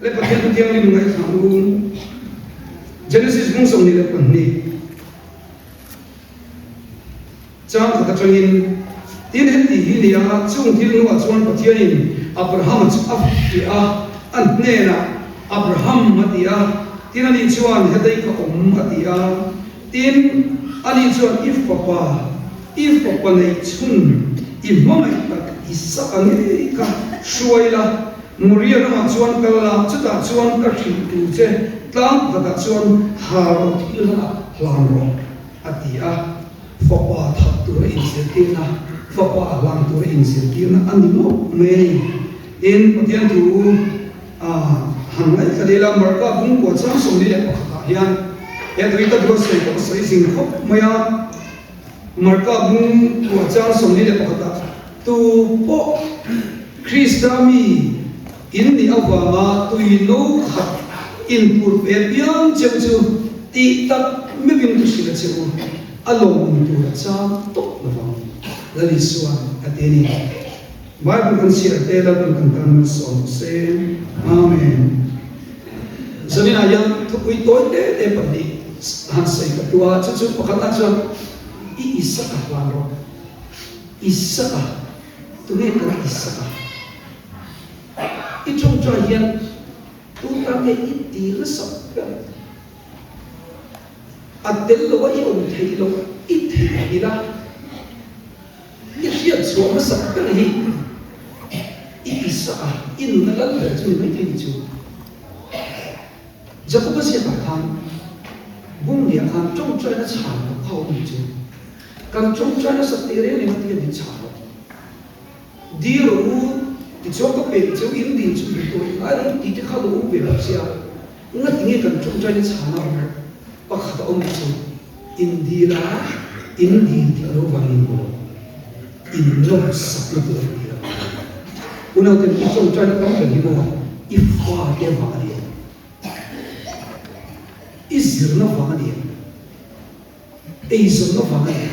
le pathian tu tiang ni ngai thamu Genesis mung song ni le panni chang kha tangin tin hen ti hi lia chung thil nu a chuan pathian in Abraham af ti a an ne na Abraham matia tin ani chuan hedai ka matia tin ani chuan if papa nei chun I mamai tak isa angi ka shuaila Muria na chuan kala chuta chuan ka thitu che tlang da chuan haro thila hlamro atia papa thap tu in setina papa lang tu in setina ani mo me in pathian tu hangai kadela marka bung ko chang som ni le pakha hian edrita drosai ko sai sing khop maya marka bung ko chang som ni le pakha tu po Kristami in ni awama tu no khat in pur pe piang chem chu ti tak me bin tu sila chu along tu cha to lawang lali suan ateni Bible kan sira tela kan kan so se amen zamina yang tu pui toy te pani han sai ka tua chu pakata chu I isa ka laro isa ka tu ne ka isa ka I trong cho hiền tu ta nghe ít tí là sập anh đến lâu ấy ông thấy lâu ít thì là ít hiện xuống nó sập cái này ít sợ in nó lẫn lẫn cho mấy cái chú giờ có gì phải tham buông nhẹ tham trong chơi nó chả nó khâu gì chú càng trong chơi nó sập tiền đấy mà tiền thì chả đi rồi thì cho các bạn cho in đi cho mình tôi ai cũng đi cái khâu đó về làm sao nó tiếng cần trong chơi nó chả nào bắt khâu ông chú in đi là in đi thì đâu vào in bộ in nó sập nó được Una tem que encontrar na campo de boa e fora de varia. Izir na varia. Izir na varia.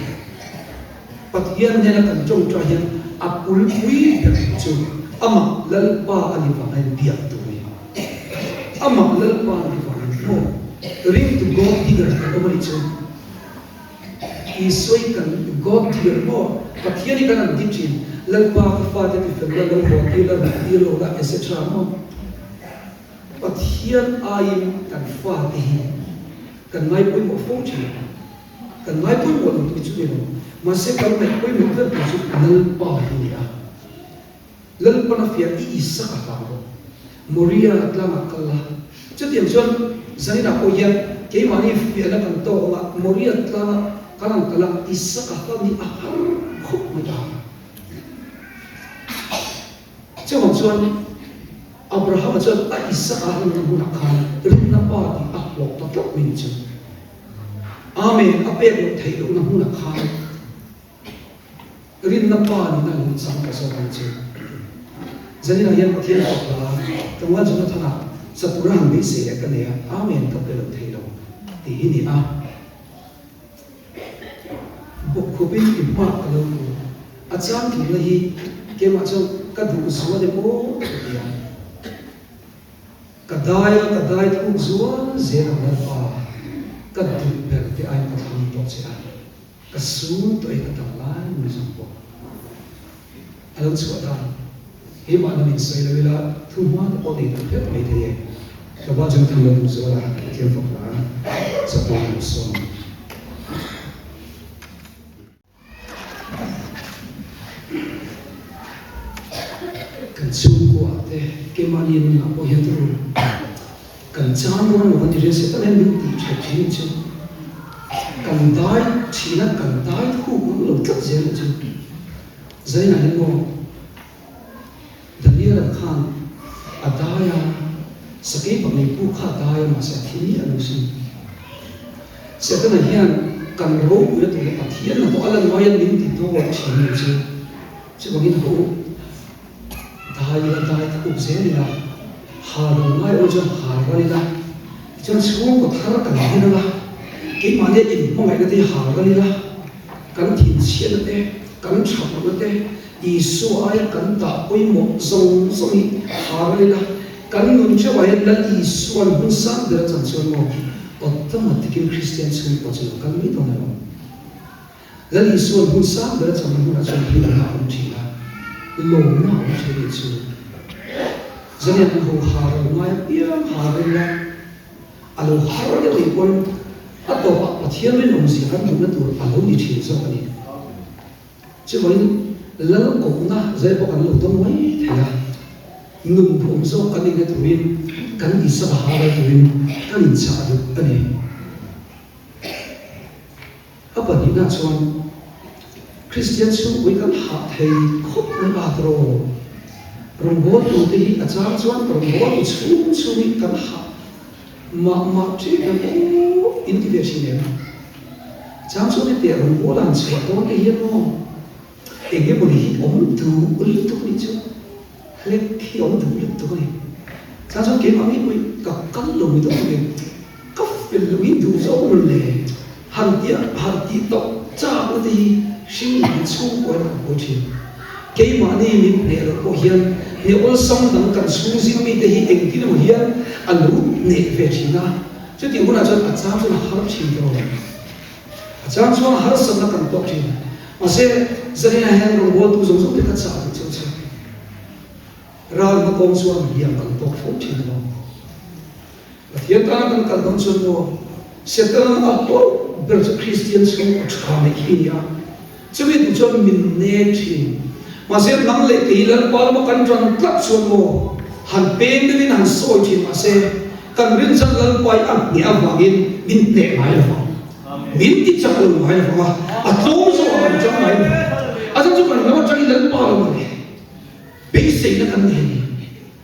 Patian nela kan jong trayan apul kui bercu. Ama lalpa ali varia biak tu. Ama lalpa ali varia mo. Ring to God tiger kan omari chu. Isoi kan God tiger mo. Patian ni kan dicin. Lalpa ka fada ti fella lo ho ti la ti lo la etc mo pathian aim kan fa ti kan mai pui mo fo chi kan mai pui mo tu chu ni ma se kan mai pui mo ta chu lalpa ni a lalpa na fia ti isa ka ta ro moria atlama kala chu tiam chuan zani na ko yan ke mani fia la kan to ma moria atlama kalang kala isa ka ta ni a har khop ma ta cho bằng xuân Abraham cho tại Isaac hơn năm bulan khan rin na pa di aklok tatlok min chu amen apek lo thei lo năm bulan khan rin na pa ni na lu sang ka so ban chu zani na yan pathian ko la tawal chu na thana sapura hang be se ka ne amen ta pe lo thei lo ti hi ni a bok ko bin ki ma ka lo a chang ki la hi ke ma chu ka du zuwa de mo ya kadai thu zuwa zera na pa ka du per te ai ka thang to che ka su to ai ka ta lai mu sam po alo chu ta he ma na min sai la vela thu ma de o de ta pe mai de ye ka ba jang thang lo tu zuwa la ke fo la sa po so chung của thế cái mà liên là có hiện tượng cần chán nó là vấn đề sẽ tới mình tìm thấy chuyện chứ cần đái chỉ là cần đái thu cũng là rất dễ chứ dễ này nó đặc biệt là khan ở đái sẽ cái bằng này bu khá đái mà sẽ thi anh sinh sẽ cái này hiện cần rô của nó thì là thiên là có lần nói anh đến thì thôi chỉ nhiều chứ bằng cái rô dai thu se ni la ha lo mai o jam ha ga ni la chon su ko thar ka ni la ke ma ne in mo ngai ka ti ha ga ni la kan thin chen te kan chap no te I su ai kan ta poi mo song song ha ga ni la kan nun che wa la li suan hun san de chan chuan mo automatic in Christian chung po chu kan mi to na lo la li suan hun san de chan mo na chuan hi na hun chi la lo na ho che ni chu zania ho ha ro mai piang ha ro la alo ha ro le pon ato pa pathian le nom si kan na tur alo ni thi so ani chứ vậy lỡ cũng na dễ có cảnh lụt tông mấy thế à ngừng phồng số anh đi cái tụi mình cảnh đi sao hà đây tụi mình cảnh đi sao được anh ấy apa ni na chuan Christian su với cảnh hạ thầy khóc với bà rồi rồi bố tụi đi ở trong chuan rồi bố tụi su đi cảnh hạ mà chỉ là bố integration này trong số này tiền rồi bố làm chuyện đó cái gì đó 이게 뭐니 엄두를 두고 있죠. 그렇게 엄두를 두고 있. 자서 개망이 뭐 각각 놈이도 그게 껍질놈이 두서울래 한띠 또 짜고디 신이 추고를 보지. 개망이 민내로 보현 내 올성당 간 수심이 되히 앵기는 보현 알루 내베지나 저 뒤구나 저 아참을 하루 치고 아참을 하루 썼나 간 똑지. Masih sering ayat robot tu zoom dekat saat itu saja. Ral makom suam yang kalau tok fok cina lo. Tiada kan kalau zoom setelah apa berkristian semua kami kini ya. Cuma tu cuma mineti. Masih nang le tilar pal makan translap semua. Han pen dengan han soy cina masih kan rinsan lalu pai ang ni abangin minte ayah. 민디 잡고 와야 봐. 아 너무서 와가 정말. 아 정말 너무 저기 늘 빠르네. 베이스에 있는 데.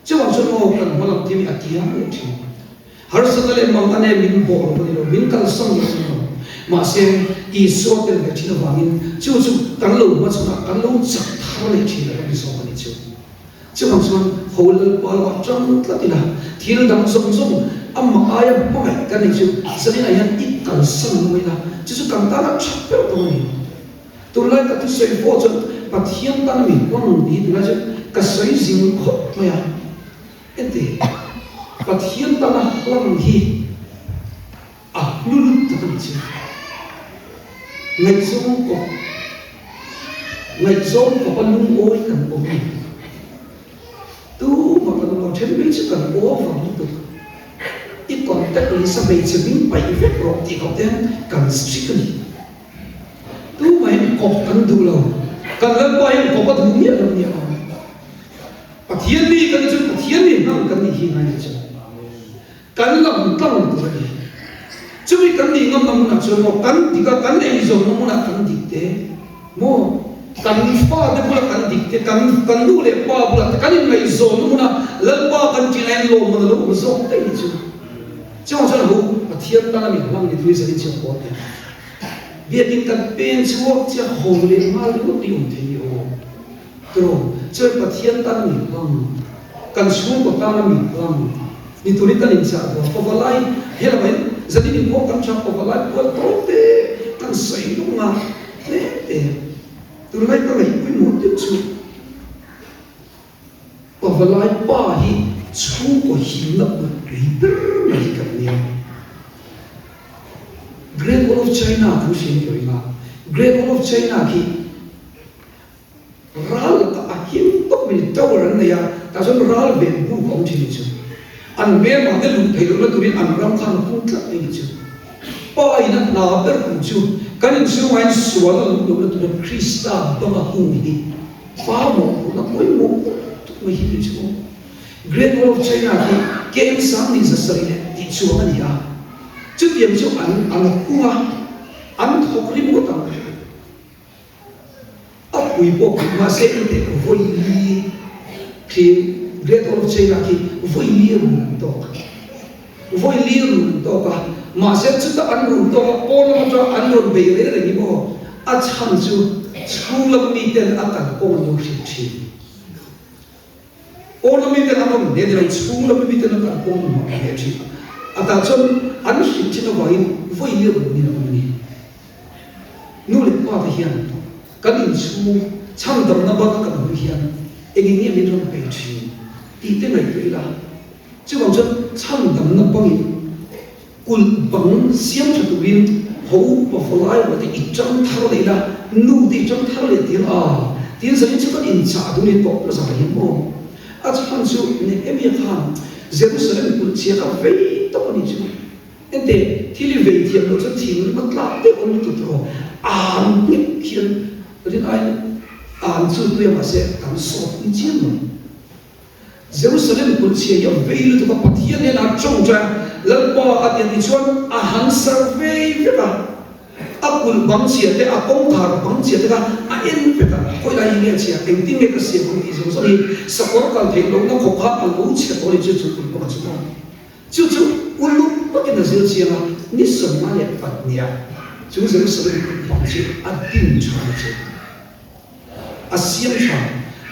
저 와서 뭐가 뭐라 팀이 아티야 뭐지. 하루서들에 망간에 민보 보니로 민간성 있어요. 마세 이 소들 같이는 왕인 저주 강로 맞으나 강로 작타를 지는 미소 아니죠. 저 와서 홀을 빠르고 정답이나 뒤를 담성성 amma ayam pakai kan itu seni ayam ikan semua itu justru kan tanah capek tuh ni tulai kata saya foto patihan tanah ni orang di tu aja kasih zingkot maya ente patihan tanah orang hi lulut tu tu ngajong ko palung oi kan oi tu makan orang cewek itu kan orang tu ít còn tất cả những cái sự biến bảy phép rồi thì có thể cần strict đi, tu mà em có cần đủ lâu, cần lên bao em có đủ nhiều đâu nhiều, và thiên lý cần chứ thiên lý nó cần gì hiện nay chứ, cần làm tăng được gì, chứ vì cần gì ngâm ngâm là chứ một cần thì có cần này rồi nó muốn là cần gì thế, mua cần pha để mua là cần gì thế, cần đủ để pha mua là cần này rồi nó muốn là lên pha cần chỉ là lồng mà nó cũng rồi đấy chứ. Trong trận hữu mà thiên ta là mình làm những thứ gì trong cuộc đời, việc những cái bên chúa chỉ hồn lên mà lúc tiêu thì nhiều, rồi chơi mà thiên ta là mình làm, cần chúa của ta là mình làm, những thứ này ta nên trả của có vào lại, hay là vậy, giờ đi mình có cần trả có vào lại có tốt thế, cần xây đúng mà, thế, từ nay ta lấy cái một tiếp xúc, có vào lại ba hi chúa của hiền lập một cái này cái này Great Wall of China cũng xin rồi mà Great Wall of China khi ral ta hiếm tốt mình đâu rồi này à ta nói ral về bu cũng chỉ chứ anh về mà cái lúc thấy lúc đó tụi mình ăn rau khăn cũng thật đấy chứ bao nhiêu năm nào đó cũng chứ cái những sự ngoài số là lúc đó tụi mình Christa đó là cùng đi phá một là mỗi một tụi mình chứ Great Wall of China khi game sáng đi rất sớm đi xuống anh à trước điểm chỗ anh qua anh học đi một tầng ấp quỷ bộ mà sẽ đi để vui thì Great Wall of China khi vui liêm to cả mà sẽ chút ta anh rùn to con nó cho anh rùn bể đấy là như bao anh chăm chú school of me then anh cần con nó chỉ orang minta apa? Dia dalam sekolah minta nak apa? Dia cakap. Atau macam anu cakap bahawa voi dia begini begini. Nulis apa bahagian? Kalau sekolah cam dalam nama kan bahagian. Ini ni minta bahagian. Tidak nak bela. 即講出參等嘅幫人，官幫先出到邊，好不服來我哋一張頭嚟啦，努力張頭嚟點啊，點上一出個人查到你講咗啥嘢麼？啊，參照你一面看，耶路撒冷官切個非多你就，因為ที่你為天我就聽乜啦，啲我哋就講啊，你天嗰啲啊，就對嘛些，咁說唔見咯。耶路撒冷官切要為了這個白天嘅那種着，人把啊啲穿啊行上飛嘅吧。啊，官幫切的啊，公堂幫切的啊，因別個，回來應該切，定定嘅個時候，啲就所以十個個平路那學校啊，老切我哋就做官幫做，就我路不見得是切啦，你什麼也不念，就是所謂幫切啊，定穿切，啊先穿，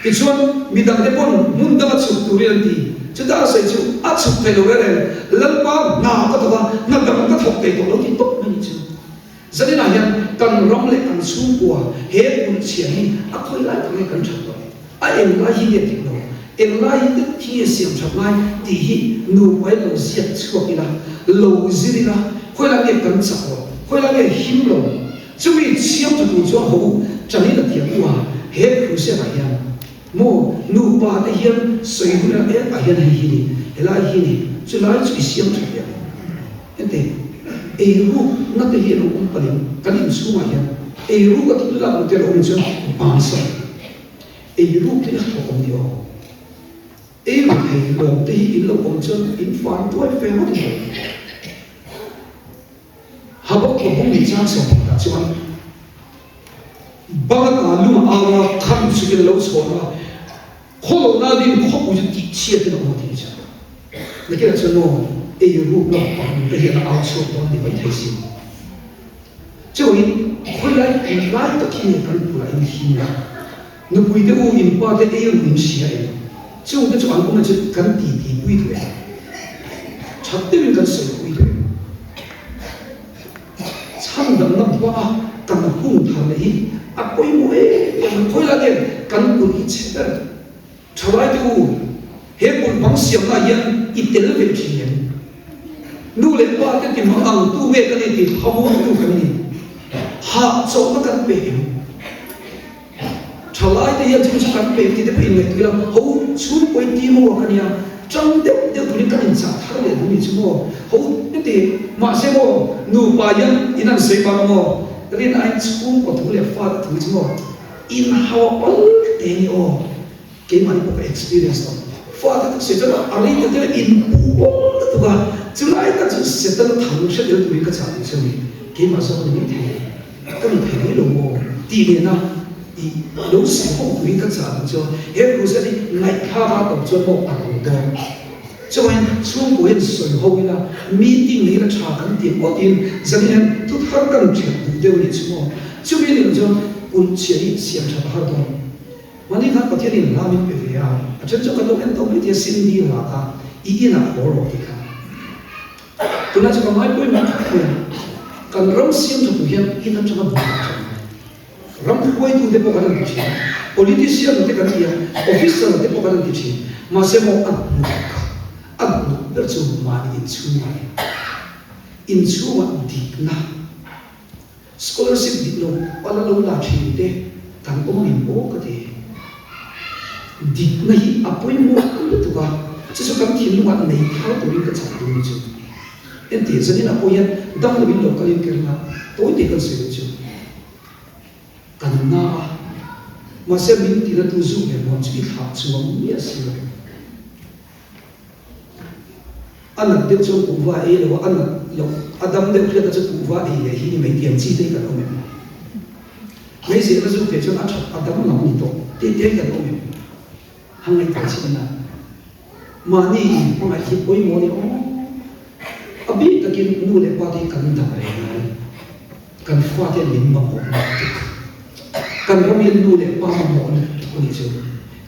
佢穿咪當啲幫門當出到人哋，就當時就啊出嚟到嘅人，人把拿個頭啊，拿當個頭地到攞啲督咪就。所以那樣跟讓你跟出國，黑本錢啊，回來同你跟出來，啊，因那一年的咯，因那一個天上出來，第一路為路日出去啦，路日啦，回來你跟走咯，回來你힘咯，所以想就不做好，這裡的點話，黑不是那樣，麼路把的樣，水不了哎，那樣係呢，那樣呢，就來最想出來，因為。如那個嘢路咁paljon，咁你出埋嘢。如果都拉唔掉路上，馬上。如果佢哋學咁樣，如係落地一路咁上，因反都係非常之好。下個我講你講什麼？就話，巴拿路阿看出嘅路錯啦，可能那邊學會就底切嘅問題啫。你記得就喏。如落幫嘅人拗出幫你咪睇先，即係佢來到天嘅跟過來天啦，你背得烏雲巴的唔是係，即係我哋做講嘅就跟地背對，拆對面跟水背對，參人那巴跟空談嚟，啊背冇誒，佢來嘅跟過一切的，出來的烏，喺本幫上那樣一點都未平嘅。努力把啲點行都咩嗰啲點，好冇都咁啲，合作都咁平，出來啲嘢就咁平啲啲平嚟對啦，好出貴啲麼嗰啲啊，真的要同你跟人查睇嚟同你做麼，好一啲馬些麼，努把人一能水把麼，嗰啲嗌出個土嚟發土做麼，因後我哋哦，幾萬個 experience 咯，發得水咗啦，阿你嗰啲因補得到啊。就來得就寫得唐詩有對個場上面，起碼說你睇，咁睇路喎，地面啊，有時候對個場上，喺嗰時啲嚟卡巴度做冇辦法，就係中國人隨後啦，米定你啦查緊點，我點人人都睇緊全部都你做，就係那種本錢的現場好多，我你看嗰啲人拉面俾啊，真正個老人都嗰啲心理啦啊，一定係好羅啲看。Kena cakap mai pun nak kan ram siam tu yang kita cakap bukan. Ram kuai tu dia bukan dia. Politician dia kan dia, officer dia bukan dia. Masih mau an bercuma in cuma dikna. Scholarship dikno, wala lo la thi de, kan ko mimbo ka de. Dikna hi apoi mo tu ka. Sesu kan thin wa nei thau tu ri ka chak tu ni chu. En tiệt dẫn đến là cô yên đông là biến động cái cái là tối thì cần sử dụng cần na mà xem biến thì là tu dụng để bọn chỉ học xuống nghĩa sự anh là tiêu cho cụ vợ ấy là anh là lộc Adam đều khuyên là cho cụ vợ ấy để khi mấy tiền chi đấy cả ông mình mấy gì nó dùng để cho anh chọn Adam lòng mình tốt tiền tiền cả ông mình hàng ngày phải chi là mà đi ông lại khi cuối mùa đi ông Abi takin nu le pati kan damai kan fate lim ma ko kan ramin nu le pa ma ko ni chu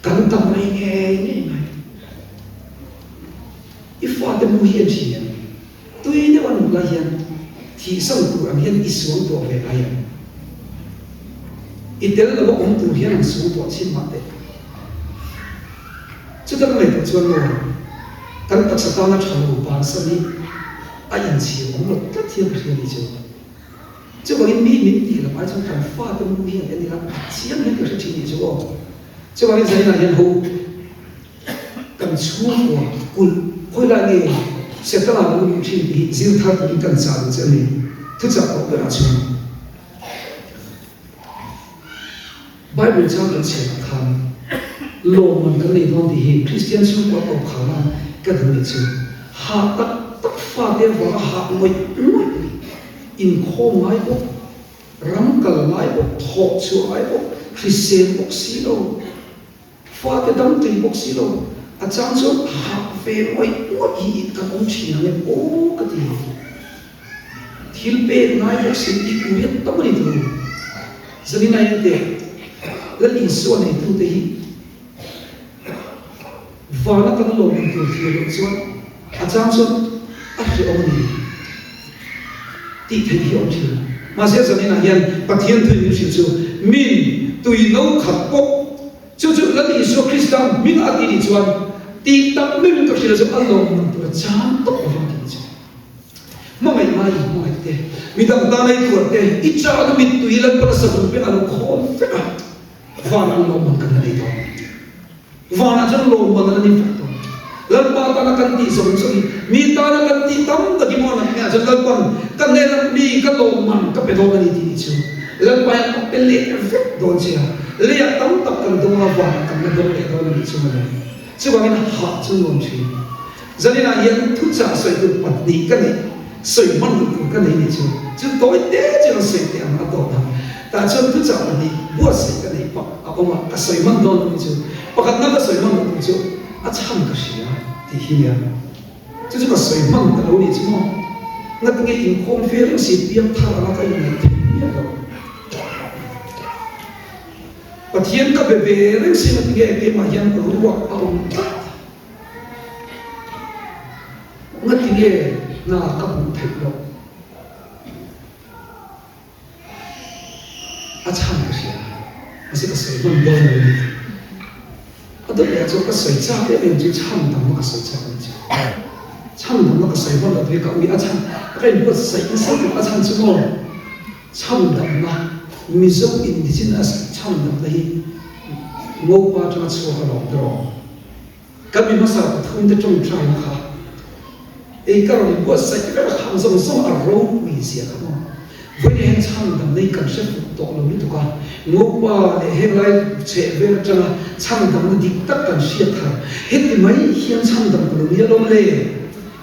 kan damai nge ifate mu hian chi tui ne wan la hian thi sang ku am hian isuang to ve la hian itel la bo om tu hian su to chin ma te chu ta le to chuan lo kan tak satana thalo ban sani ayan chi ong lo ta thiam thia ni chu bangin mi min ti la pai chung kan fa ta mu hi ani la chiam ne ka chi ni chu bangin zai na yan ho kan chu ko kul khoi la ni se ta la lu chi bi zil tha ta kan sa ni chani thu cha ko ra chu Bible chang kan che tham lo man kan ni don di Christian chu ko ko khana ka ni chu ha tak fa de wa ha moi in khom ngai bo ram kal ngai bo tho chu ai bo Christian bok si lo fa ke dam ti bok si lo a chang chu ha ve moi o hi ka ong chi na ne o ka ti thil pe ngai bo si ti ku ye ta ni tu zani na ye te la li so ne tu te hi va na kan lo ni tu ti lo chuan a chang chu a chi ong ni ti thei hi ong chi ma se zani na hian pathian thu ni chi chu min tui no khat pok chu la li so Christian min a ti ni chuan ti tam min ka khila chu a lo man tu chan to va ti chu ma mai te mi dang ta nei tu te I cha do mit tui lan pa sa tu pe a lo khom fe a va na lo man kan nei to va na chu lo man na ni to lan pa ta na kan ti so mi ta na kan ti tam ta ki mo na nga chu lan pan kan ne na mi ka lo man ka pe do ni ti ni chu lan pa ka pe le effect don che le ya tam tak kan do ma va kan na do le do ni chu ma chu ba ngin ha chu non chi zani na yan thu cha soi tu pat ni ka nei soi man tu ka nei ni chu toi te che no soi te ma do ta ta chu thu cha ni bo soi ka nei pa a ma ka soi man do ni chu pa ka na ka soi man do chu a cham ka shi ya ti hi ya chu ka soi man ka lo ni chu mo na ka nge in khom fe si piam tha la ka ni ti ya do Pathian ka bebe reng si na tige ke ma yan ko ruwa aum nga tige na ka bu thai lo a cham ka sia asi ka sai man do ni ado le cho ka sai cha pe ben ji cham dam ka sai cha ka ji cham dam ka sai man da pe ka wi a cham ka ni ko sai ka sai a cham chu mo cham dam na mizo indigenous cham dam dai mo pa cha chu ka lo do ka mi ma sa ka thun de chong trai na kha e ka ro bo sai ka kham song song a ro wi sia ka mo với những chăm đam này cần sẽ phục tổ lo như thế ngô pa để hết lại chế về cho là chăm đam đi tất cả siết thà hết thì mấy hiện chăm đam lo như lo lệ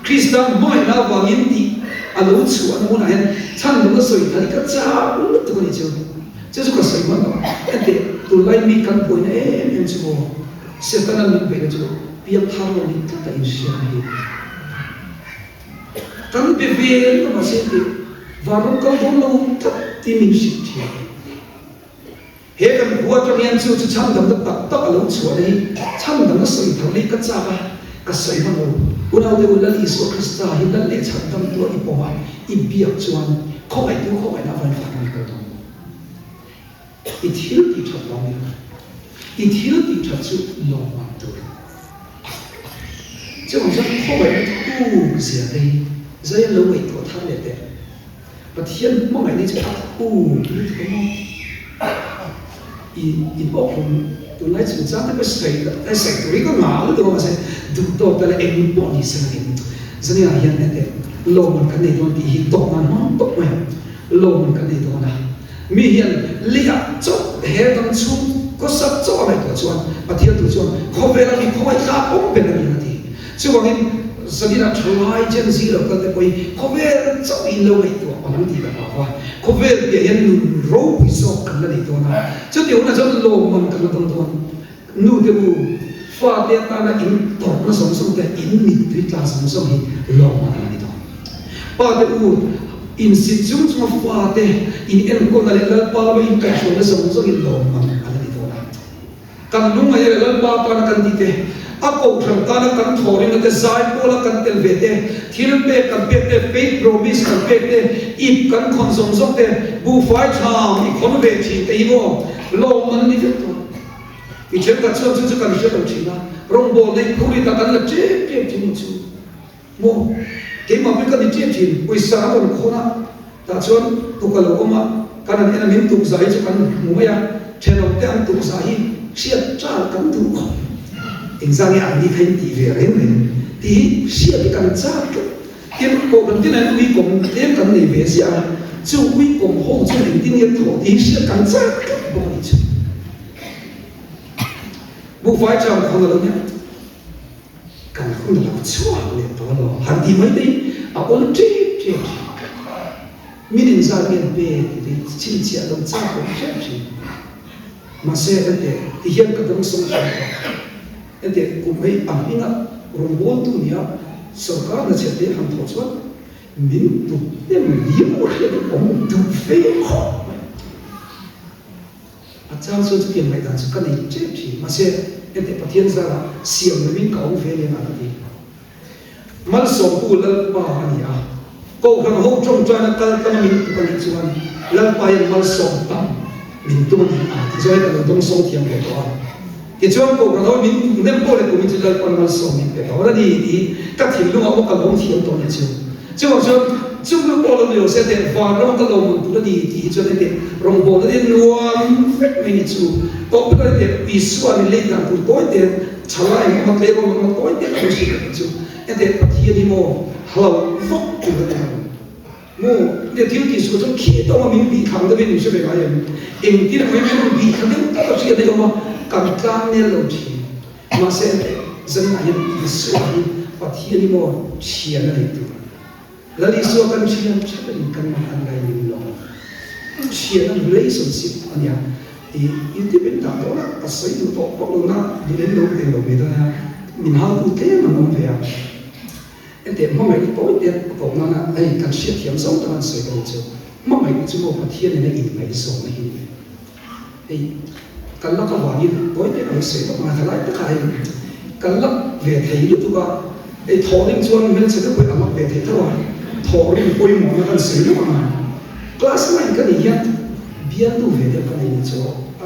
Christian mọi na vang in đi alo chu anh muốn này chăm đam nó soi thà cái cha luôn tụi này chứ cái soi mà nó để tụi lại mi cần bồi này em chứ bộ sẽ ta làm mình về chứ biếc thao lo như tất cả những sự này cần bị về nó mà sẽ và nó có vốn đâu thật thì mình sẽ thiệt hết cái bùa cho nên chú chăm đắm nó tập tập ở lâu chúa đấy chăm đắm nó soi thằng đi cắt ra cái soi mà nó unau de ulal iso Krista hindan le cham tam tu ipowa ibiak chuan khoi tu khoi na van fa ni ka to ithil ti thap long ithil ti thap chu lo ma tu chứ còn rất khoi tu sia đây zai lo wei to tha le de but thiên mo ngai ni chu ni thế mo in bo khum tu lai chu cha ta sai ta sai tu ko ma lu do ma sai du to ta la em bo ni sa ni zani a hian ne te lo man kan nei don ti hi to man ma to ma lo man kan nei don na mi hian lia cho he dang chu ko sap cho mai to chuan pathian tu chuan kho ve la mi kho ai ka ong pe na ni ti chu wangin zani na thlai chen zi lo ka te koi kho ve cho in lo mai to on ti ka wa kho ve ye hian ro pi so kan la ni to na chu ti na cho lo man kan don don nu de bu fa te ta na in to na som som te in mi ti ta som som hi lo ma na ni to pa te u in situ chu fa te in en ko na le la pa ba in ka so na som som hi lo ma na ni to na kan lu ma ye la pa ta na kan ti te a ko thang ta na kan thorin na te zai ko la kan tel ve te thil pe kan pe te faith promise kan pe te ip kan khon som som te bu fai thang i khon ve thi te i bo lo man ni te to I chen ka chu chu kan she lo thi na rong bol này khu đi ta cần là chết chết một chút mo cái mà biết cái chết chết quay sáng còn khó na ta chọn tụ cái lỗ mà cái này là mình tụ giải cho cái mua ya trên ông ta tụ giải siết trả cái tụ không anh ra nghe anh đi thấy tỷ về đấy này thì siết cái trả cái bộ cái này uy cùng em cái này về gì à chú uy cùng hậu chú định tin nhận thổ thì siết cái trả cái bộ này chứ bộ phải chọn không là đâu nhé càng không là chua liền đó là hắn đi mấy đấy à ôn chết chết mình ra cái về thì chính trị đồng cha cũng chết chết mà sẽ để thì hiện cái đồng sống sống để cũng phải ẩm ý ngã rồi bốn tu nhá sau đó là sẽ để hàng thổ xuất mình tu để mình hiểu một cái ông tu phê khó à cha số cái này là cái này chết chết mà sẽ để phát hiện ra là siêu mình cầu phê này là gì mà sống tu là bao nhiêu câu khang hậu trong cho nó cái mình cái này chuan là bao nhiêu mà sống tâm mình tu à thì rồi là đồng sống thiêng cái đó cái chuan câu khang hậu mình nem bộ lại của mình chỉ là con mà sống mình cái đó là đi các thiêng lúc họ có đồng thiêng đó là chứ chúng nó bộ là điều sẽ để vào trong cái lòng mình tu là đi cho nên để rong bộ là đi nuông mình chú có cái để vì suy nghĩ lên là cũng có để trả lại mà cái mà có để không suy nghĩ chú để thiêng đi mò hậu phúc của nó mo để thiếu kỹ术trong khi đó mà mình bị kháng đó mình sẽ phải làm em tí là mình bị kháng đó tất cả cái đó mà cảm cảm nên lâu chỉ mà sẽ dân là những kỹ术và thiên đi mo chia nó được là lý do cần chia chắc là cần mà anh này nhiều lòng chia nó relationship anh nhá thì như thế bên đó là cái xây dựng tốt có luôn na đi đến đâu thì đâu bây giờ mình học cụ thể mà không phải để mà mấy tối để có nó là ai cần siết hiểm sống cho anh sửa cái chứ mà mấy cái chúng ta thiên này ít mấy số này thì cần lắc cái vào như tối để anh sửa mà thay lại tất cả cần lắc về thầy như tôi có để thọ lên chuông mình sẽ được ăn mặc về thầy thôi thọ lên quay mỏ nó cần sửa mà class này cái này nhá biến tu về được cái này cho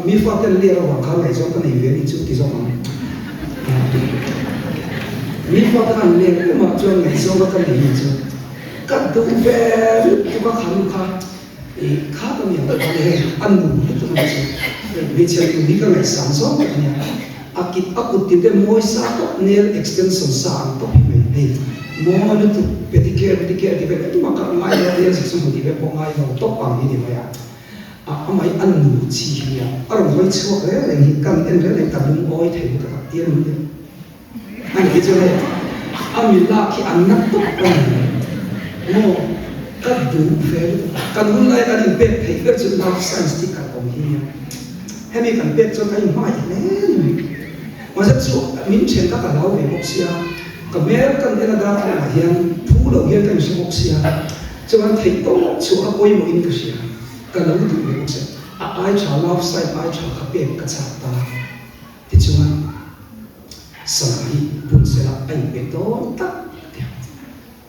mi phát tên lừa vào cái này cho cái này về đi chút thì giống mà mình phát cái này cái mà cho ngày sau cái này chứ các tu về chúng ta khám khá thì khá là nhiều cái này ăn ngủ hết rồi chứ vì chơi tụi đi cái này sáng sớm cái này akit akut tinte moi sa to nail extension sa to me mo lu tu pedicure di be ma ka mai ya ya su di be po mai no to pang ni ma ya a mai an nu chi ya a ro mai chu le ni kan en le ta lung oi the ka tien ni anh cái chỗ này anh là khi anh nắp tốt rồi mo các đủ về cần hôm nay anh biết thấy cái chuyện nào science thì cả công hi hay mình cần biết cho cái mai này mà rất số mình xem các cái lão về một xia còn mấy cần cái là đã là hiện thu đầu hiện cái số một xia cho anh thấy tốt số các quay một in cái xia cần lão đủ về một xia ai trả lão sai ai trả các biết cái sao ta thì chúng anh sẵn bún sẽ là anh biết đó tất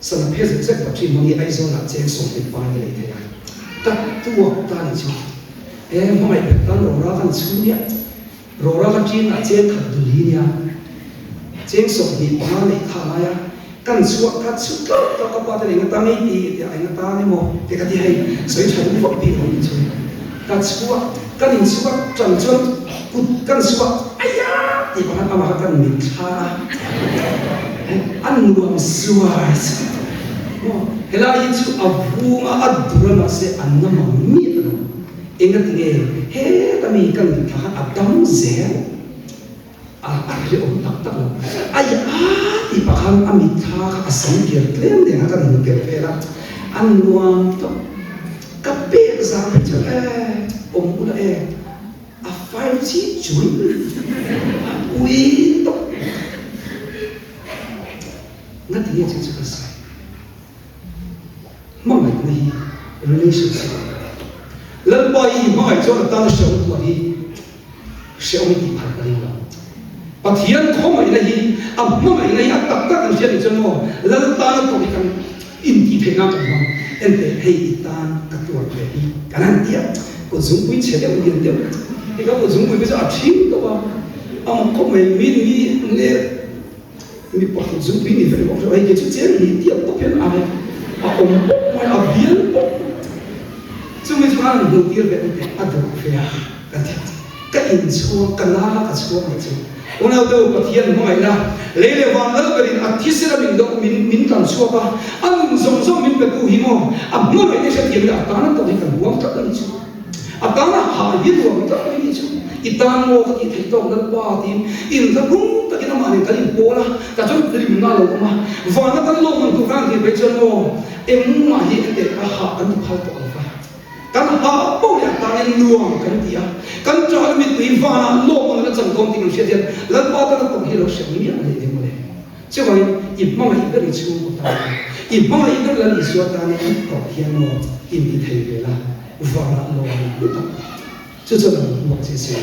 sẵn hết rất là chỉ mong ai do là chế sống được bao nhiêu thế này tất tua ta đi chứ em không phải biết rồi ra phần xuống nhé rồi ra phần chi là chế thật đủ lý nha chế sống được bao nhiêu khá ya căn suốt cắt suốt đó các bạn thấy người ta mấy thì anh ta này mà thì cái gì hay sẽ chẳng có bị hỏng chứ cắt suốt căn suốt chẳng chốt căn suốt ai ya thì bạn ama kan mình tha ăn nuông suốt thế là những chú abu mà adura mà sẽ ăn nó mà miết nó anh cái nghe hết ta mình cần thà adam dễ cái ông tắc tắc ai thì bạn ami tha asam kiệt lên để nó cần kiệt về là ăn nuông đó cà phê ra phải cho ông cũng là phải chỉ chuối quý tộc ngắt thì chỉ có sai mà mày cũng đi relationship lần bao nhiêu mà mày cho người ta sống qua đi sống đi phải cái gì đó và thiền không mày là gì mà mày là gì tập tác cái chuyện cho nó lần ta nó còn cái in đi thế nào chẳng em để hay ta các tuổi về đi cái này tiếc có dùng quý chế để ông điền tiêu thì các bộ dùng quý bây giờ chim đâu mà ông có mấy min nè mi bỏ dụng pin đi phải bỏ rồi cái chuyện gì đi tiếp tục hiện ai ông mới ở biển chúng mình phải làm một điều về ăn được phải cái in xua cái lá cái xua này chứ ông nào đâu có thiên mọi là lấy lấy vàng đó cái này thì sẽ là mình đâu mình làm xua ba anh giống mình phải tu hiểm à mỗi ngày sẽ tiền là ta nó có thể cần uống tất cả chứ à ta nó hà hiến uống tất cả chứ itan mo cái thì tông nó ba thì in ta cũng ta cái nó mà này cái bộ là ta cho cái mình nào đâu mà vàng nó cái lô mình tu vàng thì bây giờ mo em mà hiện tại à hà anh phải bỏ phải kan ha bao nhiêu ta nên luồng kan tia kan cho mình tùy vào lô mà nó chẳng công thì mình sẽ tiền lần ba ta nó cũng hiểu sự nghĩa này thế mà chứ vậy ít mà ít cái gì chú của ta ít mà ít cái là lý do ta nên có hiện nó in đi thấy về là vào lô nó ta chứ cho nên một cái gì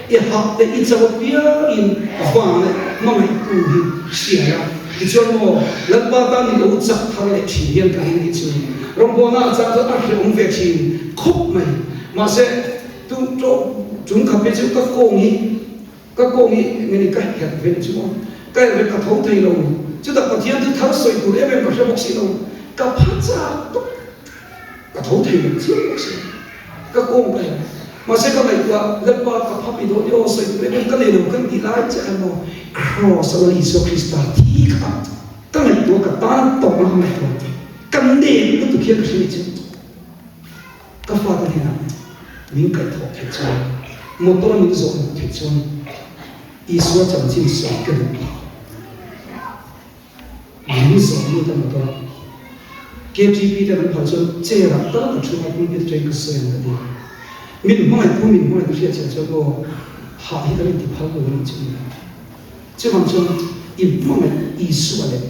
ít học để ít cho biết in vào này mà ít tu thì xỉa ra thì cho nó lần ba ta nên đấu chắc thằng lại chỉ hiện cái gì chứ rong bona cha cho ác ông về chi khóc mày mà sẽ chúng khắp bên chúng các cô nghĩ người cái hẹp về chúng cái về cả thấu thầy lâu chứ ta có thiên thứ thấu soi của em có sẽ bác sĩ lâu cả phát ra cả thấu thầy lâu chứ bác sĩ các cô này mà sẽ có này qua lần ba cả pháp bị đổ vô soi của em cái này lâu cái đi lại chứ anh nói cross of Jesus Christ thì cả cái nàyตัวcả ta tổng là này thôi căn nền nó thực hiện cái gì chứ các pha thế nào mình cái thọ thiệt cho một tổ mình dọn thiệt cho Isua chẳng chỉ sợ cái này mình dọn như thế nào đó KGP thì mình phải cho chế ra tất cả chúng ta cũng biết trên cái sự này đi mình mãi cái gì cho nó hạ hết cái điều phá của mình chứ bằng cho im mãi Isua này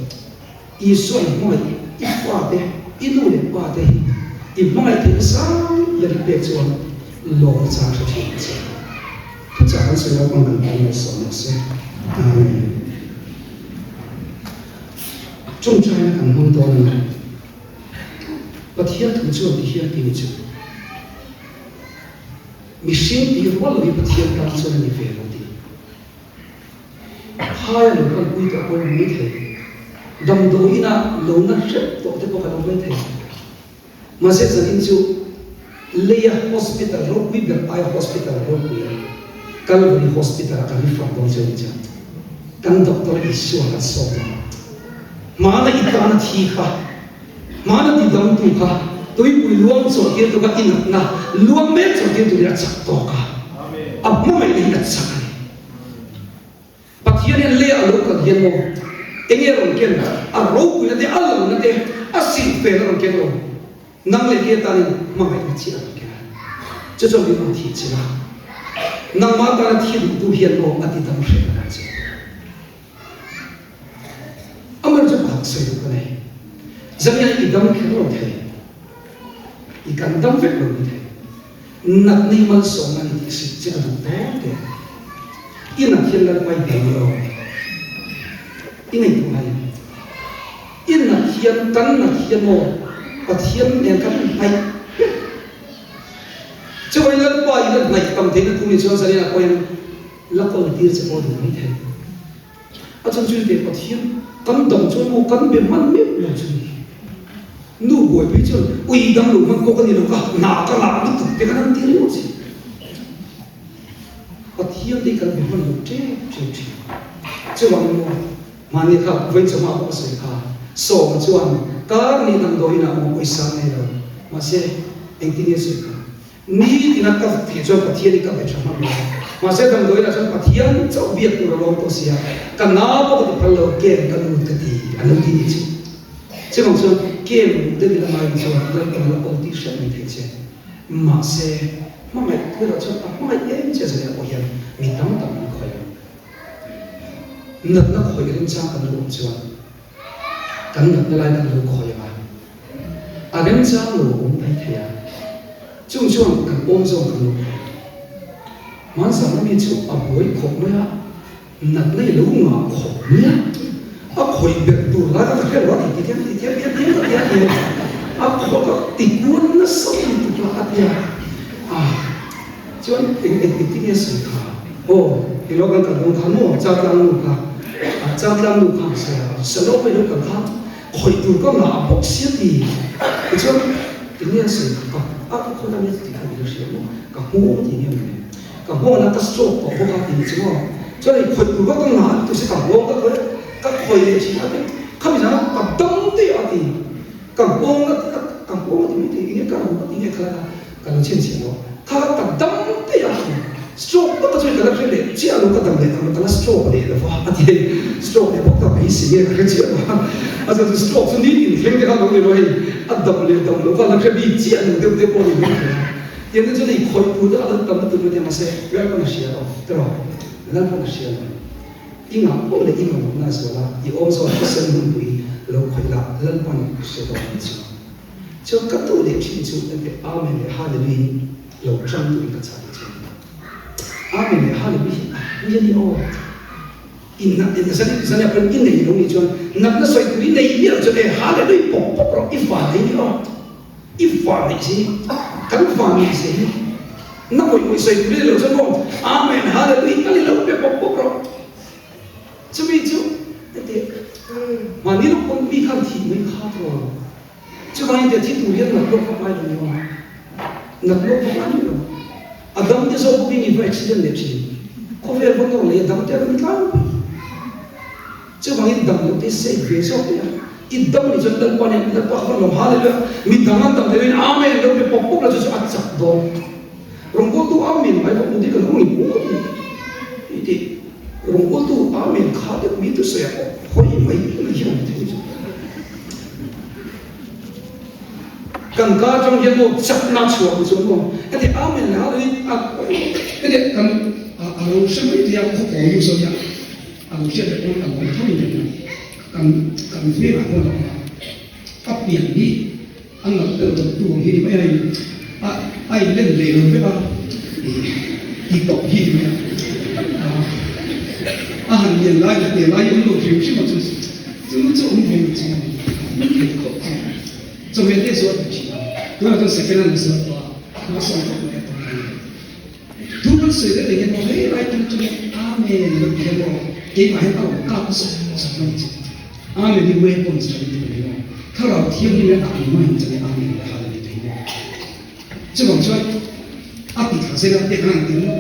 Isua mãi ít qua thế, ít nuôi được qua thế, ít mai thì sáng là đi cho lo cha cho chuyện gì, tất cả những sự đó con mình phải sống được sẽ, trong trái là càng mong đợi này, và thiên thượng chúa thì thiên tình chúa, mình sinh đi vào lời của thiên đàng cho nên về rồi đi, hai là con quy tắc con mới thấy đầm đôi na lâu na rất tốt để có cái đồng thế mà sẽ dẫn đến chú Leah Hospital rồi quý biệt ai hospital rồi quý Calvary Hospital cái gì phòng đông chơi chứ căn doctor Isu là số mà nó ít cái thi khá mà nó đi đâm tu khá tôi quý luang số tiền tôi cái in na luang mấy số tiền tôi đã chắc to cả ấp mà mày đi đã chắc này bắt hiện lên Leah lúc còn hiện mô anh em ông kia à rốt của nó thế ăn rồi nó thế xin về nó ông kia rồi năng lực kia ta nên mà phải chỉ là kia cho cho mình thì chỉ là năng mà ta thì đủ hiện nó ở thì tâm sẽ là gì ông ấy cho học sinh cái này giống như cái đâm kia rồi thế cái căn đâm vết rồi thế nặng đi mà sống này thì sẽ là đủ tốt thế yên là thiên là quay về rồi ini tuh hari, ini kian kan kian mo, kian yang kan hay, coba ingat apa ingat naik kamteng itu misalnya saya nak yang lakon dia sekolah ini teh, acan cuci deh kian kan dong cuci mo kan beman me lo cuci, nu boy bicara, uidang lo man kok kan ini lo kah nak itu, dia kan nanti lo sih, kian dia kan beman lo cuci, coba mo mani khap với chúng ta có sự khá số mà chuan cả ni nằm đôi nào một buổi sáng này rồi mà sẽ anh tin như sự khá ni thì nó có thể cho cả thiên đi cả về trong mà sẽ nằm đôi là cho cả thiên cho biết của nó có gì cả nào có thể phải lo game cả một cái gì anh tin như chứ chứ không sao game đây là mai cho đây là một audition như thế chứ mà sẽ mà mày cứ là cho mà mày em chỉ là một hiện mình đóng tầm khỏi nợ nó khỏi cái trang cần luôn chưa cần nợ nó lại cần luôn khỏi mà à cái trang luôn cũng thấy thế à chung chung cần ôm trong cần luôn mà sao nó bị chịu à bối khổ mới á nợ này lâu ngỏ khổ nhá à khỏi việc tụ lại các cái đó thì tiếp à khổ tịt buồn nó sâu tụ lại à chứ anh tình nghe sự khả ô thì nó cần đồng khám mua cha tăng lục khám cha tăng lục khám sẽ lỗ với nó cần khám khỏi từ có ngã bốc xiết thì chứ cái này sự cả không làm gì thì không được sự cả mua thì như vậy cả mua là cái số của các thì chứ không cho nên khỏi từ có ngã tôi sẽ cả mua các khỏi để chỉ là không phải là cả đông thì cả mua thì cái cái cái cái chuyện gì đó他感动的呀，stroke 不就是那个嘞，这样那个等嘞，他们那 stroke 嘞的话，他的 stroke 嘞，不到没事的那个这嘛，啊，就是 stroke 是你听的，他弄的罗嘿，啊，等嘞等，那那个比这样对不对？玻璃那个，现在这里开不的，啊，等等等等嘛些，不要跟他学了，对吧？那跟他学了，因为我们因为我们那时候啦，以我们说生活不一，老快啦，老快学到很少，就更多的清楚那个阿门的哈利路。有专注一个才的经历。阿明的哈利路亚，你哦，因神要跟因内容一种，那所以你内面就得哈利路亚不不一法的哦，一法的是，更法的是，那我所以你留着我，阿明哈利路亚，你留着不不，这么就那点，嘛你都不没看题没看过，就把你的题目也拿过来了哟。Naglo pa man yun. Adam niya sa ubing iba accident niya siya. Kung meron pang nung liyan, dam niya kami tao. So, bangin dam niya, safe way. So, idam niya sa dalpan niya, nagpakaroon ng hallelujah. Midangan dam niya, amen, daw niya papuk na siya at sakdo. Rungkol to amen, may papundi ka nung ibukot niya. Hindi. Rungkol to amen, kalit dito sa ako. Hoy, may iyan. Cần có trong dân một sắp nát xuống xuống luôn, cái thì áo mình áo đi, cái thì cần áo sớm ấy thì áo không có nhiều số nhá, áo sẽ được con áo không thôi nhỉ, cần phía bạn con phát biển đi, ăn ngập tự tuồng thì mấy ai lên lề rồi với bao, thì cộng gì nữa, hàng tiền lại những đồ thiếu chứ mà chúng không hiểu gì, cho nên thế số tôi là tôi sẽ cái này sẽ nó xong rồi tôi vẫn sẽ để cái nó lấy lại cho amen được cái nó cái mà tao cao số amen đi về con sẽ đi về nóถ้าเราเทียบนี่แล้วต่างมันจะได้ amen ฮาเลลูยาจะบอกช่วยอาติขาเสด็จเด็กนั่งถึงโอ้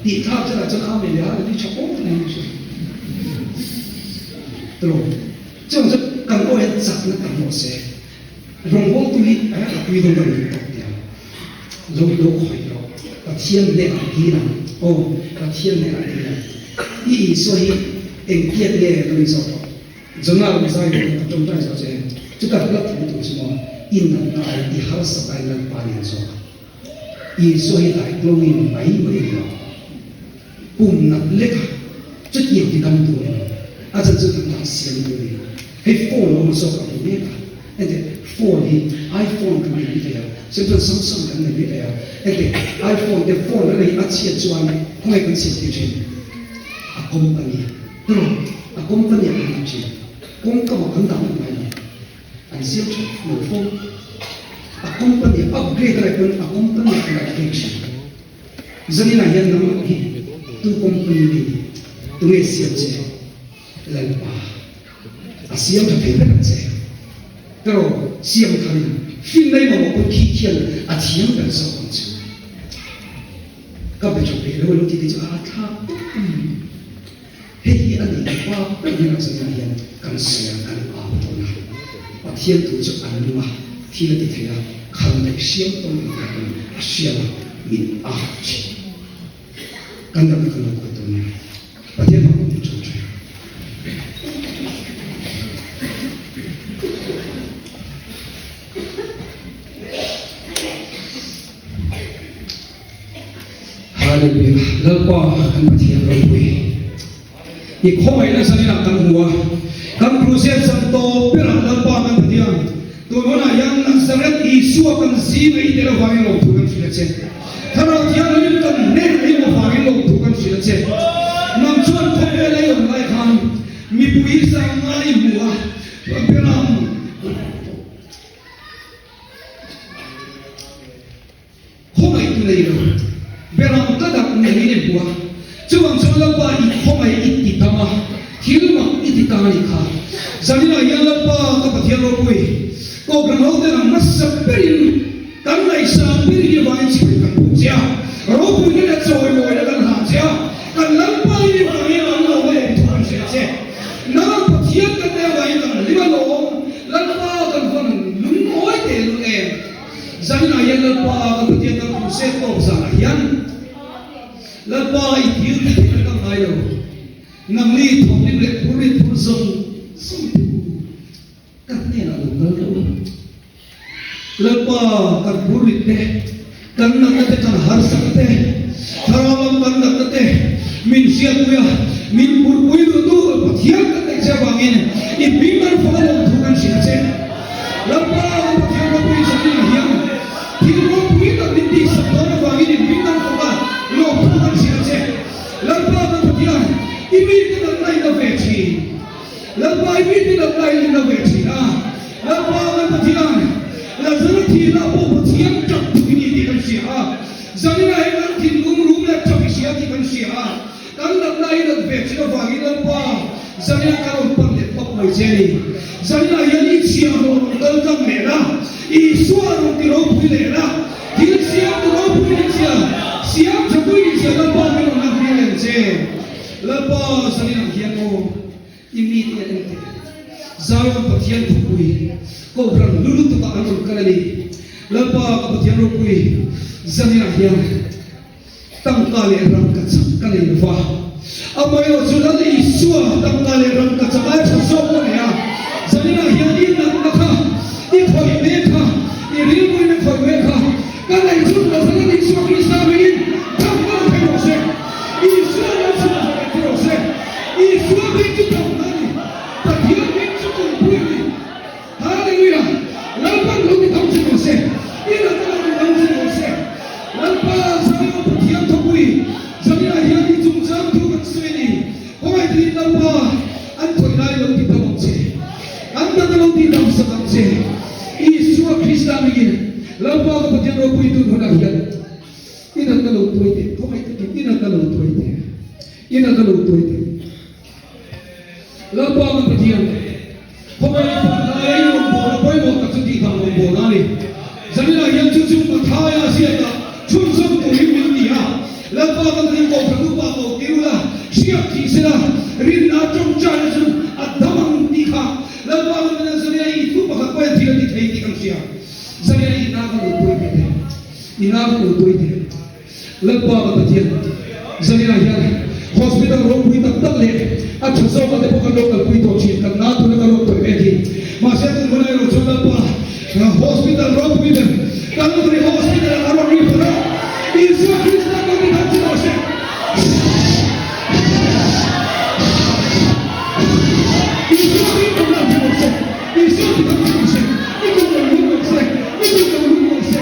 ติท่าจะได้จะ amen ฮาเลลูยาชอบโอ้ยนี่ช่วยตลอดจะบอกจะกันโอ้ยจับนักกันโมเสสrong bố tôi quy đồng bằng tập tiền lâu lâu khỏi đó và thiên lệ đi làm ô và thiên lệ đi làm ý xoay em kia lệ tôi sao giống nào bây giờ trong tay sao chứ chúng ta rất thủ tục mà in là ai đi học sao ai làm bao nhiêu sao ý xoay lại lâu in mấy mấy đó cùng nạp lệ rất nhiều thì cầm tuổi à chân chân làm xiên người hay phô nó sao cả không biết and the phone iPhone kan ni dia sebab Samsung kan ni dia and the iPhone the phone ni acia cuan kau kan sih tu a company ni tu kong kau makan dah ni an siap tu phone a company upgrade lagi pun a company application jadi nak yang nama ni tu company ni tu ni siap je lepas a siap tu pergi je pero siang kali fin đây mà một con khí thiên chiếm gần sau con chữ các bạn chuẩn bị rồi lúc thì cho tha hết thì anh đi qua bây giờ là gì hiện cần sửa cần áo thôi và thiên thủ cho anh mà thì là thì thấy là không được siêu tôi mình cần siêu mình áo chỉ cần được cái nó của tôi này và thiên mà cũng trong chuyện Hallelujah. Lalpa kan pathian roi. Ikhoi na sanina kan huwa. Kan proses santo pera lalpa kan pathian. Tu mana yang Nazaret Isu kan zina itera wangin lo tu kan filace. Thara tian ni kan ne ni mo wangin lo tu kan filace. Nam chuan thole lai on lai khan mi pui sa ngai huwa. Peram khoi tu nei lo. Beram ta dak nei ni buwa. Chu chuang chuang la pa I khomai I tama thil ma I tama ni kha zanina ya la pa ka pathian ro pui ko gran ho de na masak perin kan lai sa perin ye vai chi kan pu sia ro pui ni la choi mo la kan ha sia kan lam pa ni ba ni la lo ve thon sia che na pathian ka te vai kan li ba lo la pa kan kon lung oi te lu e zanina ya la pa ka pathian ka pu se ko sa na yan la pa I thil te ka ngai lo nam li thong ni le puri pur song sum kan ne la lo lo la pa kan puri te kan na te kan har sakte tharam kan na te min sia tuya min pur pui do tu pathian ka te cha bangin I bimar fa lo thu kan sia che la pa pathian ka pui sa ni hiam thil ko pui ka din ti sa to na bangin I bimar fa lo thu kan sia che la pa pathian I mi ti na nai na ve chi la pa I mi ti na nai na ve chi na la pa pathian la zara thi la po pathian chak ni ti kan sia zanina ai kan tin lum lum la chak sia ti kan sia kan na nai na ve chi na bangin la pa zanina ka ron pan le pop mai che ni zanina ya ni sia ro dal kam le na I suar ro ti ro pui le na ti sia ro pui ni sia chapui ni sia la pa me na ni le che la pa zanina hian mo I mi ti ate zawa pathian pui ko ran lulu tu ta anul kalali la pa pathian ro pui zanina hian tam ka le ram ka chak ka le wa amai ro chula le isua tam ka le ram ka chak ai so so ko ya zanina hian I na kha I khoi me kha I ri mo ne khoi me kha ka le chu na sa ni so ki sa me tam ka le ro se isua na sa ke ro se isua be ki tam na ni pathian be chu ko pui hallelujah la pa lo ki tam se ko se I na ka lo tam se ko se la pa sa ni pathian to pui zanina hian I chung chang thu kan se ni ko mai ti la pa an thoi lai lo ki tam se an ta lo ti tam sa tam se Isua Krista migin la pa ka pathian ro pui tu thona hian ina ka lo toi te ko mai ti ina ka lo toi te ina ka lo toi te la pa ka pathian ko mai pa lai lo bo la poi mo ka ti ka mo bo na ni zanina hian chu chu ma tha ya sia ta chun som ko hi mi ni ha la pa ka pathian ko thanu pa ko ki la sia ki se la rin na chong cha na chu adamang ti kha la pa ka pathian zanina I tu pa ka ko ti ti thei ti kan sia zanina I na ka lo toi te ina ka lo toi te la pa ka pathian zanina hian hospital ro pui tak tak le a chaso ka te ka local pui to chi kan na tu ka ro to me thi ma se tu bona ro chola pa hospital ro pui de kan no ri hospital a ro ri pa Isua Krista ko ni hatu no se Isua ni ko na tu se Isua ni ko na se I ko na lu se I ko na lu se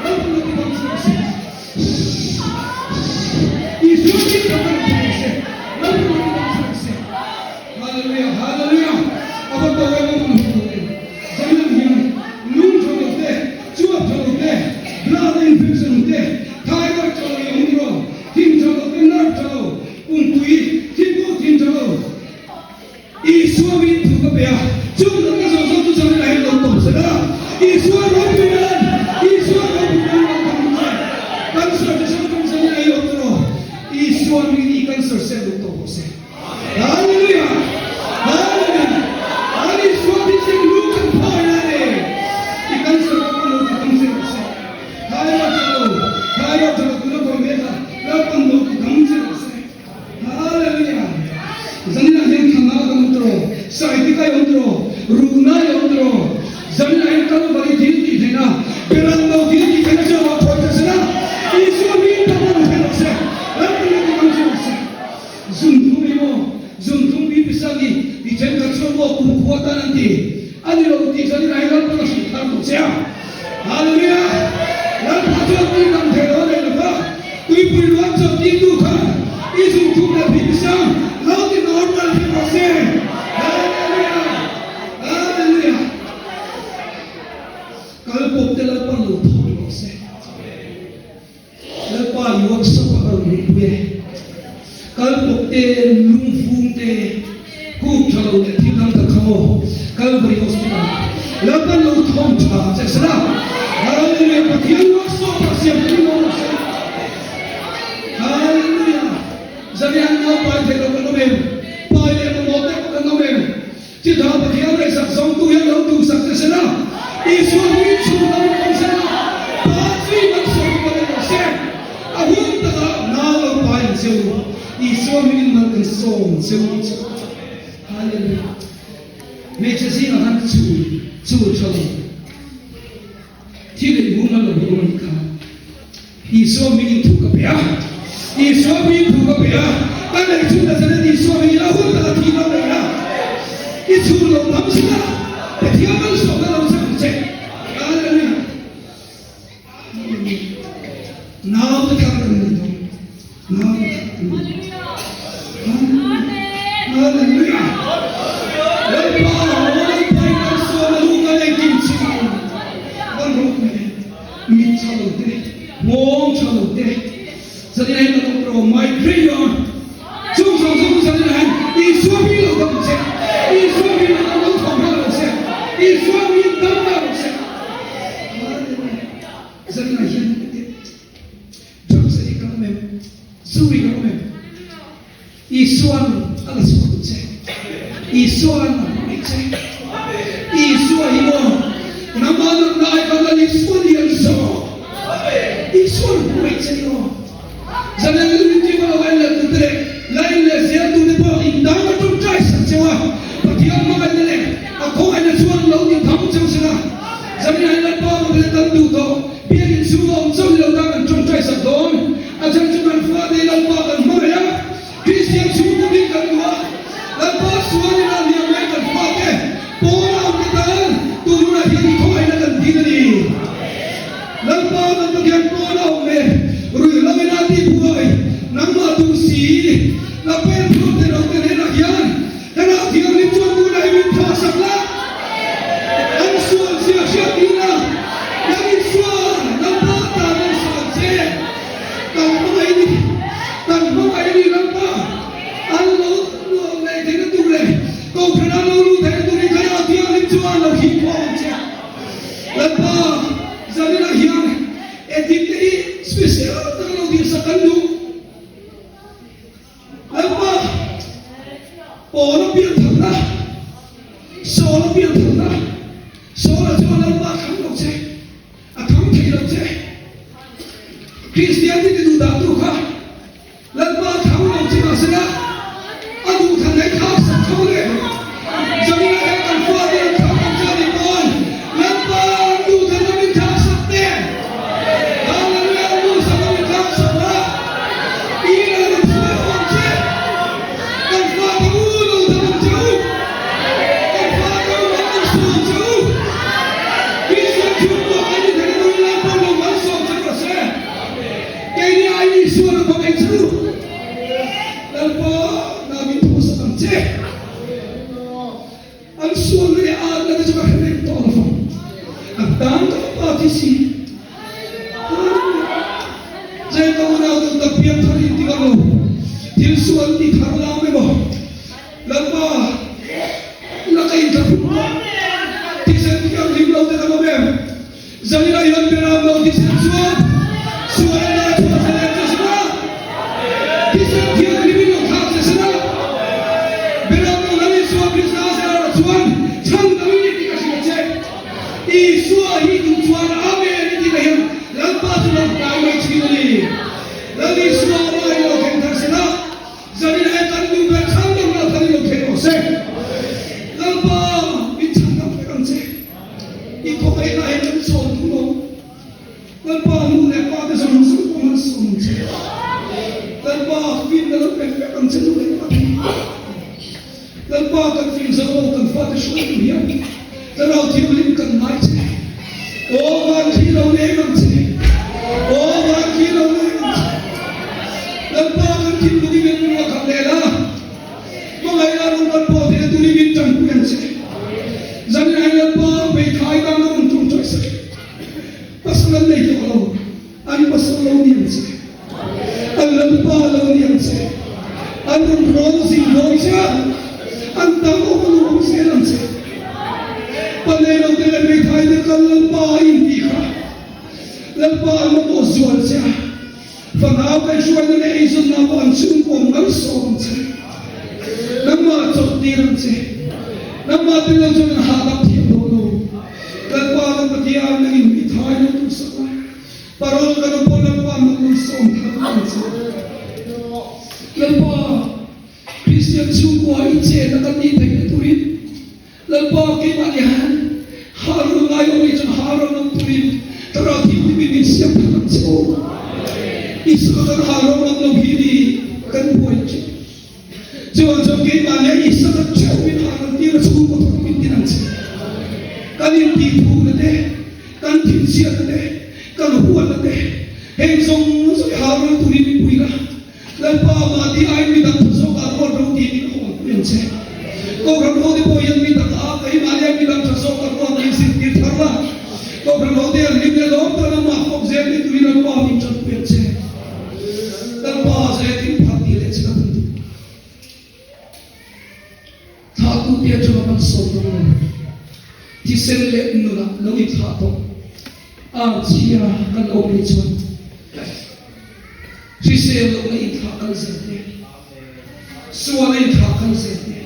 la ko ni ko se Isua ni ko na se la ko ni ko se hallelujah hallelujah apa to wa mo zanina hian lung thong te chuap thong te blood infection te thyroid chong ni ro tim chong te nerve chong pui tim ko tim chong Isua mi tu ka pe chung na ka so tu zanina hian lo to se da Isua ro pi na Isua ro pi na kan so te so kan zanina yo tro Isua mi ni kan so se lo to se hallelujah hallelujah ani so ti se lu kan pa na ne I kan so ko lo ti kan se hayo to ku lo ko me ka la kan lo ti kan se hallelujah zanina hian khana ka mutro sai ti kai mutro runa yo mutro zanina hian ka lo bari thi ti thena peran lo thi ti kan so wa ko ta sana Isua mi ta ko na se la kan lo ti kan se zum thum bi pisagi di chen ka chon mo ku ko ta nanti ani lo ti zanina hian ka lo si ta ko se hallelujah la pa to ti kan the lo le ba tui pui lo cho ti tu kha I zum thum na bi pisang lo ti normal ti ko se hallelujah hallelujah kal pok te la pa lo ko se la pa yo sa pa ro ni pe ka bộc tê lung phung tê khu thầu tê thiên năng thật khâu Calvary Hospital lớp ban đầu thom thả sẽ sẵn hallelujah bậc thiên quốc số bậc siêu thiên quốc hallelujah giờ đi ăn nhau bài thầy đâu có mềm bài này một tép có mềm chỉ thọ bậc thiên này sẵn sống tu hiến lâu tu sẵn sẽ sẵn Isu ini cuma manusia, pasti manusia manusia. Aku tak nak paling jauh. Isu ini makan song jauh. Hallelujah. Macam si akan cuci tidak guna lalu kan. Isu ini tu kapia. Isu ini tu kapia. Karena itu dah jadi isu ini aku tak tidak ada. Isu lalu manusia. Dia manusia dalam now the covenant. Now the covenant. Hallelujah. My prayer. Isuan ala suatu cek, Isuan apa cek, Isuan imo, nama nama kalau Isuan dia Isuan apa cek imo, jangan lupa kalau anda tutere, lain lesnya tu depo indang macam cai saja, patiang makan lelek, aku anda suan laut yang kamu jauh sana, jangan anda bawa mereka tu tu, biar semua orang jauh laut macam cai saja, ajar cuma fadi laut bagan mereka. Kristian semua di kedua, lepas suami nabi yang mereka pakai, orang kita turun lagi di kau ini dan diri. Lepas itu yang orang mereka, rui lagi nanti buai, nama tu si, lepas itu terus rakyat, dan rakyat itu pun ada minta saklah. Ansuan siapa ina, yang ansuan, nampak tak ansuan je, tanpa ini nampak. Kau pernah lalu dari tu ni kerana dia itu adalah hidup je. Lepas jadi nak yang etik ini spesial kalau dia sekandu. Lepas orang biar tanah, seorang biar tanah, seorang cuma lepas kamu je, kamu tidak je. Kristian itu dah tukar. Lepas kamu je masih aduh tanah kau kamu le. Jadi akan faham kamu jadi pun. Lepas tu tanah minta sakte. Kalau lalu sama minta sakte. Ini adalah semua je. Dan faham ulu dalam jauh. Dan faham ulu jauh. Bisa jumpa ini dari dunia pun masuk terasa. Ini ini suara pakai jauh. Lepas nabi tu sedang cek. Ang suami ada di sebelah kiri tolong. Ang tangkap partisi. Saya tahu nak tu tapi yang tadi tinggal lo. Dia suami di karla mebo. Lepas lakai kapur. Dia tinggal di bawah dia mebo. Zamina yang beram lo di suami. Suami nak tu saya terserah. Dia tinggal di bawah kau terserah. Beram lo lagi suami terserah. Tuhan, jangan kami dikasih cek. Isu itu Tuhan amin tidak yang lepas sudah kami ciri. Lalu suara yang kita tersenang, jadi akan juga sandang akan juga kosek. Lepas bicara dengan cek, ikut kita yang soal lepas mulai pada semua masuk cek. Lepas pindah lepas kan cek. Lepas kan filsafat kan fata syurga, terus tiulim kan macam, orang kilo lemak je, orang kilo lemak. Lepas kan tiulim dengan orang kandela, mengajar orang putih tiulim bintang punya je. Jadi lepas berkait dengan untung terus. Pasal lagi kalau, ani pasal lawan je, lepas lawan je, ani lalpa mo mo zual siya panghaw kay suwa na naisod na po ang sungkong ng soong siya nang matsok tirang siya nang matilang siya ng habak siya lolo lalpa ang patiyan ng imbitahay ng tusa parol ka na po lalpa ng soong habak siya lalpa Christian sungko ay siya nakatitay na tuwid lalpa kay malihan haro ngayon ay siyang haro ng tuwid terati bibig siya parang siya isa ka haro ng nabili kan buhay siya Jual jogi mana isa ka chawin haran tira sa kuko to pintinan siya kanin tipu na de kan tinsiya na de kan huwa na de hensong sa haran turin ni puira lalpa mati ay midang so ka ro ro di ni ko yan siya ko ro de po yan midang ka kay mali midang so ka ro ni sin ti tharla ko ro de yan ni lo pa na ma ko je ni tuina ko ni chat pe siya lalpa sa tin phati le siya Aku dia cuma mansur di sini nuna langit hatu, dia kan orang cuman, di sini langit hakan sendiri, suara langit hakan sendiri,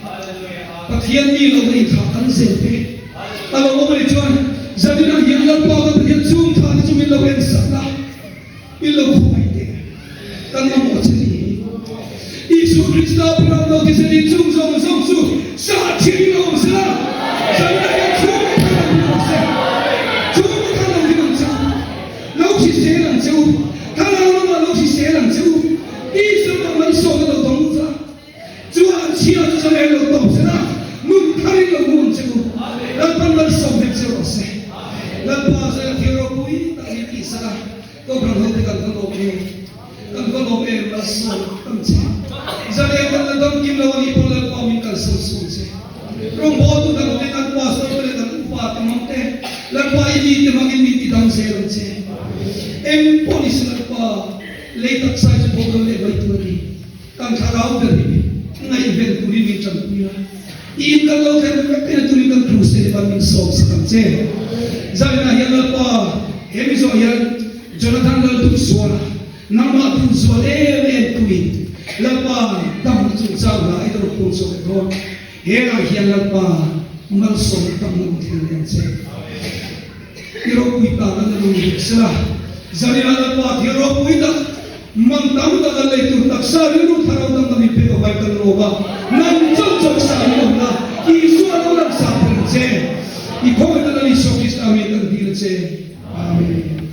pakaian ni langit hakan sendiri, kalau orang cuman jadi nak yang lalpa kan dia cuma thani cuma lawan sana, ilau kuai deh, kan mau jadi. Yesus Kristus berada di sini cuma su sa chi no sa sa ya chu ka lo di sa lo chi se lang chu ka lo ma lo chi se lang chu Yesus ma man so lo dong sa chu an chi a sa le lo dong sa mun thari lo mun chu la pan man so de chu se la pa sa ki ro pui ta ni sa ko bra ho de ka lo ke kan ko lo e ma so tam chi Jadi kalau dalam kimla wali pola kami kan selesai. Rumah tu dah kita kan pasal boleh kan upah teman teh. Lepas ini dia makin miti dalam selesai. Polis lepas letak saja bodoh lepas itu lagi. Kan karau dari ngai event turi ni campur. Ini kalau kita turi kan terus lepas min sok selesai. Jadi nak yang lepas kami soal Jonathan lalu suara nama tu suara turi. Lapa tam chung chang la idor pul so ko hera hian lapa mal so tam no thil den che iro pui ta na lu sala zari lapa iro pui ta man tam ta la le tu tak sa ru tharo tam mi pe ko bai kan ro ba nan chok chok sa ro na ki su ro la sa pen che I ko ta ni so ki sa mi tan dil che amen